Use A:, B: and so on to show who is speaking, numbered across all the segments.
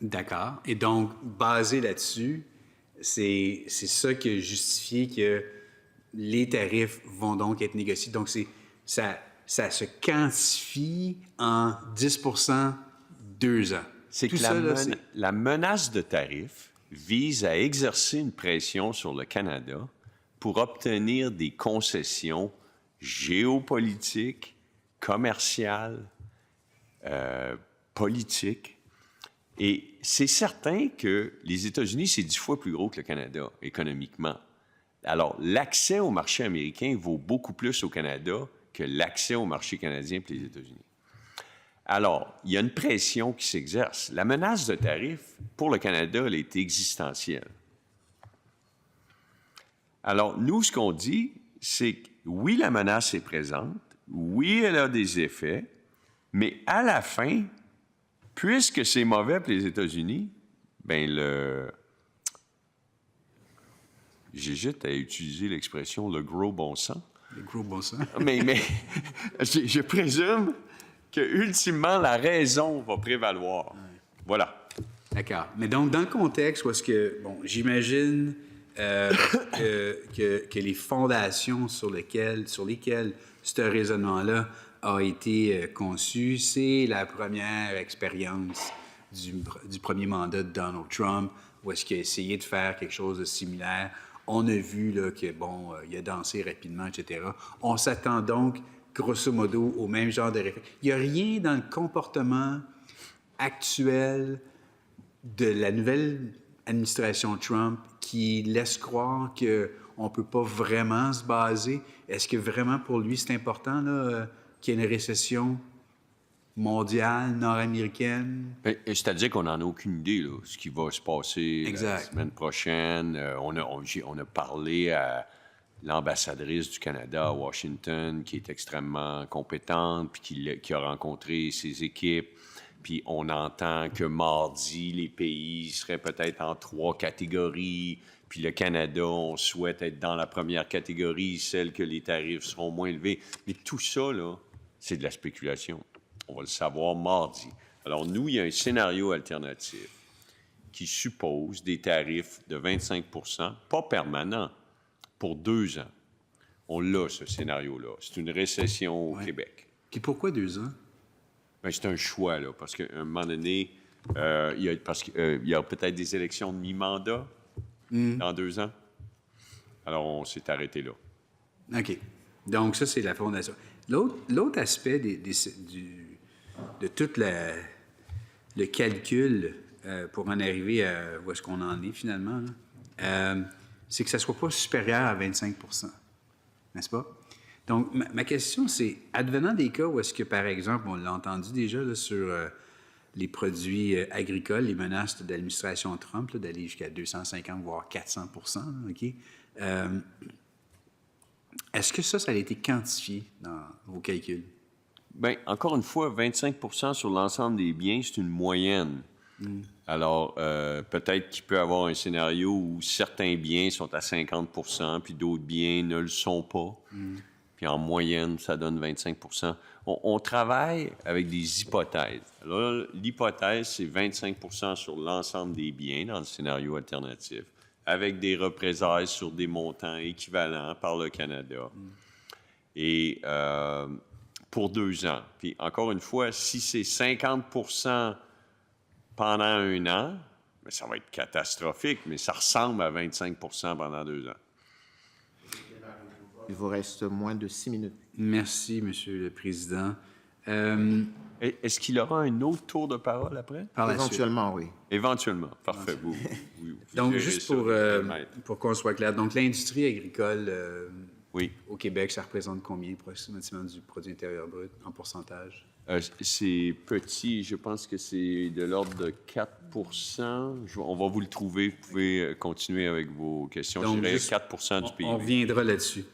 A: D'accord. Et donc, basé là-dessus, c'est ça qui a justifié que les tarifs vont donc être négociés. Donc, ça se quantifie en 10 2 ans.
B: C'est
A: Tout
B: que
A: ça, là, c'est...
B: la menace de tarifs vise à exercer une pression sur le Canada pour obtenir des concessions géopolitiques, commerciales, politiques. Et c'est certain que les États-Unis, c'est 10 fois plus gros que le Canada, économiquement. Alors, l'accès au marché américain vaut beaucoup plus au Canada que l'accès au marché canadien pour les États-Unis. Alors, il y a une pression qui s'exerce. La menace de tarifs, pour le Canada, elle est existentielle. Alors, nous, ce qu'on dit, c'est que oui, la menace est présente, oui, elle a des effets, mais à la fin, puisque c'est mauvais pour les États-Unis, bien, j'hésite à utiliser l'expression « le gros bon sens ».
A: Le gros bon sens.
B: Mais je présume que, ultimement, la raison va prévaloir. Ouais. Voilà.
A: D'accord. Mais donc, dans le contexte où est-ce que, bon, j'imagine que les fondations sur lesquelles ce raisonnement-là a été conçu, c'est la première expérience du premier mandat de Donald Trump, où est-ce qu'il a essayé de faire quelque chose de similaire. On a vu là, que, bon, il a dansé rapidement, etc. On s'attend donc, grosso modo, au même genre de réflexion. Il n'y a rien dans le comportement actuel de la nouvelle administration Trump qui laisse croire qu'on ne peut pas vraiment se baser. Est-ce que vraiment pour lui c'est important là, qu'il y ait une récession mondiale, nord-américaine?
B: C'est-à-dire qu'on n'en a aucune idée, là, ce qui va se passer la semaine prochaine. On a parlé à l'ambassadrice du Canada à Washington, qui est extrêmement compétente, puis qui a rencontré ses équipes. Puis on entend que mardi, les pays seraient peut-être en 3 catégories. Puis le Canada, on souhaite être dans la première catégorie, celle que les tarifs seront moins élevés. Mais tout ça, là, c'est de la spéculation. On va le savoir mardi. Alors nous, il y a un scénario alternatif qui suppose des tarifs de 25 %, pas permanents, pour 2 ans. On l'a, ce scénario-là. C'est une récession au Québec.
A: Puis pourquoi 2 ans?
B: Bien, c'est un choix, là, parce qu'à un moment donné, il y a peut-être des élections de mi-mandat dans 2 ans. Alors, on s'est arrêté là.
A: OK. Donc, ça, c'est la fondation. L'autre aspect de tout le calcul pour en arriver à où est-ce qu'on en est finalement, c'est que ça ne soit pas supérieur à 25 %, n'est-ce pas? Donc, ma question, c'est, advenant des cas où est-ce que, par exemple, on l'a entendu déjà là, sur les produits agricoles, les menaces de l'administration Trump, là, d'aller jusqu'à 250, voire 400 %, là, OK? Est-ce que ça a été quantifié dans vos calculs?
B: Bien, encore une fois, 25 % sur l'ensemble des biens, c'est une moyenne. Alors, peut-être qu'il peut y avoir un scénario où certains biens sont à 50 % puis d'autres biens ne le sont pas. Puis en moyenne, ça donne 25 %. On travaille avec des hypothèses. Alors, l'hypothèse, c'est 25 % sur l'ensemble des biens dans le scénario alternatif, avec des représailles sur des montants équivalents par le Canada. Et pour 2 ans. Puis encore une fois, si c'est 50 % pendant 1 an, bien, ça va être catastrophique, mais ça ressemble à 25 % pendant 2 ans.
C: Il vous reste moins de 6 minutes.
A: Merci, Monsieur le Président.
B: Est-ce qu'il aura un autre tour de parole après?
C: Éventuellement, oui.
B: Éventuellement. Parfait. Vous
A: donc, juste pour qu'on soit clair, donc l'industrie agricole au Québec, ça représente combien approximativement du produit intérieur brut en pourcentage?
B: C'est petit. Je pense que c'est de l'ordre de 4 %. On va vous le trouver. Vous pouvez continuer avec vos questions.
A: Donc,
B: je dirais 4 % du PIB.
A: On reviendra là-dessus.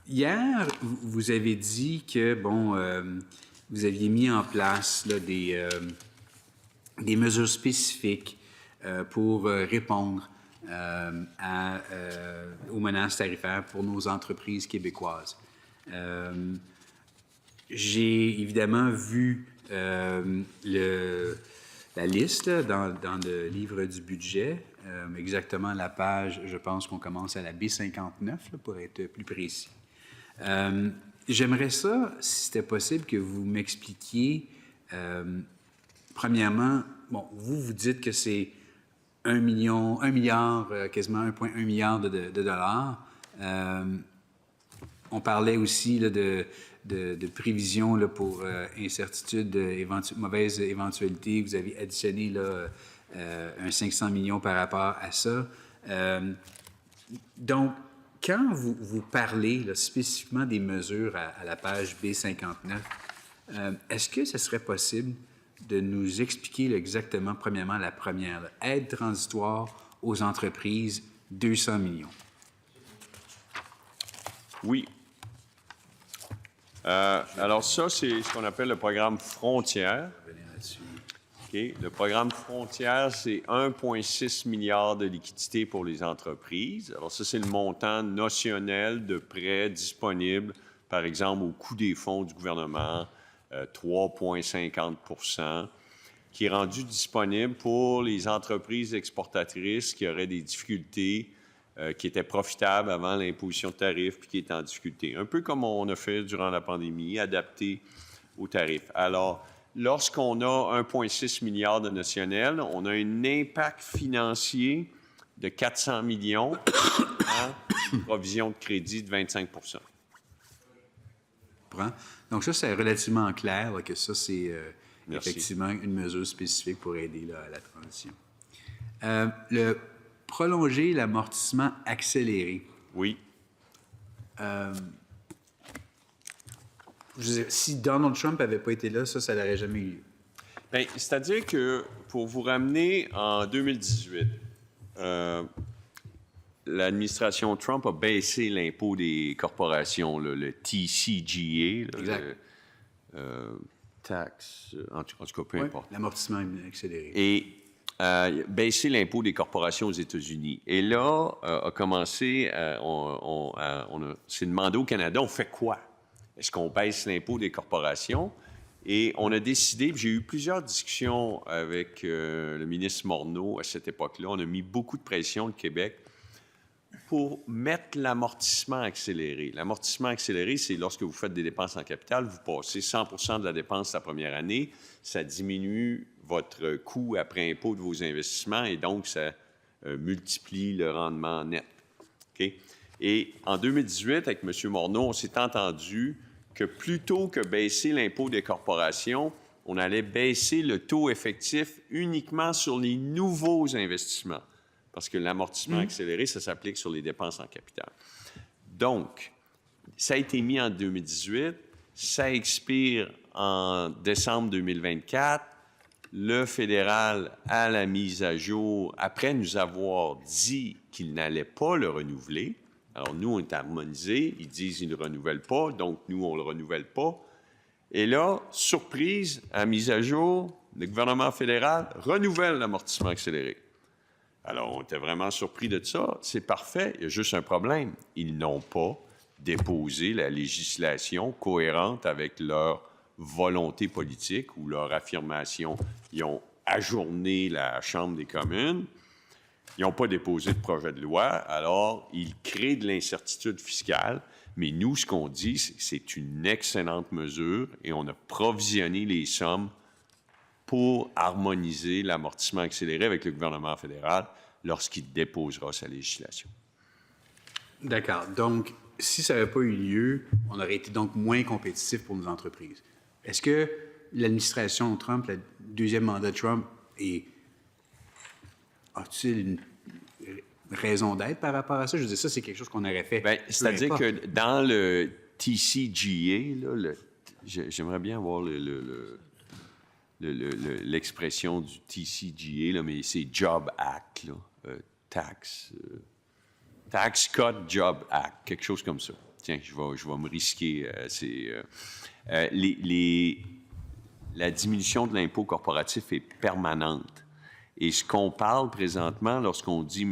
A: Hier, vous avez dit que, bon, vous aviez mis en place là, des mesures spécifiques pour répondre aux menaces tarifaires pour nos entreprises québécoises. J'ai évidemment vu la liste là, dans le livre du budget, exactement la page, je pense qu'on commence à la B59, là, pour être plus précis. J'aimerais ça, si c'était possible, que vous m'expliquiez, premièrement, bon, vous dites que c'est 1 milliard, quasiment 1,1 milliard de dollars. On parlait aussi là, de prévisions là, pour incertitude, mauvaise éventualité. Vous avez additionné là, un 500 millions par rapport à ça. Donc, quand vous parlez là, spécifiquement des mesures à la page B59, est-ce que ce serait possible de nous expliquer là, exactement, premièrement, la première, là, aide transitoire aux entreprises, 200 millions?
B: Oui. Alors ça, c'est ce qu'on appelle le programme Frontières. Okay. Le programme Frontières, c'est 1,6 milliard de liquidités pour les entreprises. Alors ça, c'est le montant notionnel de prêts disponibles, par exemple, au coût des fonds du gouvernement, 3,50 %, qui est rendu disponible pour les entreprises exportatrices qui auraient des difficultés, qui étaient profitables avant l'imposition de tarifs puis qui étaient en difficulté. Un peu comme on a fait durant la pandémie, adapté aux tarifs. Alors, lorsqu'on a 1,6 milliard de notionnel, on a un impact financier de 400 millions en provision de crédit de 25 %.
A: Donc ça, c'est relativement clair là, que ça, c'est effectivement une mesure spécifique pour aider là, à la transition. Le prolonger l'amortissement accéléré.
B: Oui.
A: Je veux dire, si Donald Trump n'avait pas été là, ça n'aurait jamais eu lieu.
B: Bien, c'est-à-dire que pour vous ramener en 2018, l'administration Trump a baissé l'impôt des corporations, là, le TCJA, là,
A: exact.
B: Taxe, en tout cas, peu importe.
A: L'amortissement accéléré.
B: Et baisser l'impôt des corporations aux États-Unis. Et là, a commencé, c'est demandé au Canada, on fait quoi? Est-ce qu'on baisse l'impôt des corporations? Et on a décidé, j'ai eu plusieurs discussions avec le ministre Morneau à cette époque-là, on a mis beaucoup de pression au Québec pour mettre l'amortissement accéléré. L'amortissement accéléré, c'est lorsque vous faites des dépenses en capital, vous passez 100 % de la dépense la première année, ça diminue votre coût après impôt de vos investissements et donc ça multiplie le rendement net. Okay? Et en 2018, avec M. Morneau, on s'est entendu que plutôt que baisser l'impôt des corporations, on allait baisser le taux effectif uniquement sur les nouveaux investissements. Parce que l'amortissement accéléré, ça s'applique sur les dépenses en capital. Donc, ça a été mis en 2018, ça expire en décembre 2024. Le fédéral a la mise à jour après nous avoir dit qu'il n'allait pas le renouveler. Alors, nous, on est harmonisés. Ils disent qu'ils ne le renouvellent pas, donc nous, on ne le renouvelle pas. Et là, surprise, à mise à jour, le gouvernement fédéral renouvelle l'amortissement accéléré. Alors, on était vraiment surpris de ça. C'est parfait. Il y a juste un problème. Ils n'ont pas déposé la législation cohérente avec leur volonté politique ou leur affirmation. Ils ont ajourné la Chambre des communes. Ils n'ont pas déposé de projet de loi. Alors, ils créent de l'incertitude fiscale. Mais nous, ce qu'on dit, c'est que c'est une excellente mesure et on a provisionné les sommes pour harmoniser l'amortissement accéléré avec le gouvernement fédéral lorsqu'il déposera sa législation.
A: D'accord. Donc, si ça n'avait pas eu lieu, on aurait été donc moins compétitif pour nos entreprises. Est-ce que l'administration Trump, le deuxième mandat de Trump, a-t-il une raison d'être par rapport à ça? Je veux dire, ça, c'est quelque chose qu'on aurait fait.
B: Bien, c'est-à-dire que dans le TCJA, là, j'aimerais bien avoir l'expression du TCJA, là, mais c'est Job Act, là, Tax Cut Job Act, quelque chose comme ça. Tiens, je vais me risquer. La diminution de l'impôt corporatif est permanente. Et ce qu'on parle présentement, lorsqu'on dit,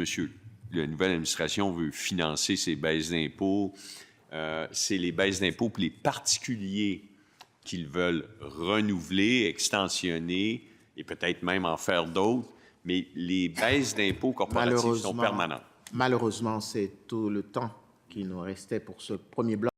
B: la nouvelle administration veut financer ces baisses d'impôts, c'est les baisses d'impôts pour les particuliers qu'ils veulent renouveler, extensionner et peut-être même en faire d'autres, mais les baisses d'impôts corporatifs sont permanentes.
C: Malheureusement, c'est tout le temps qui nous restait pour ce premier bloc.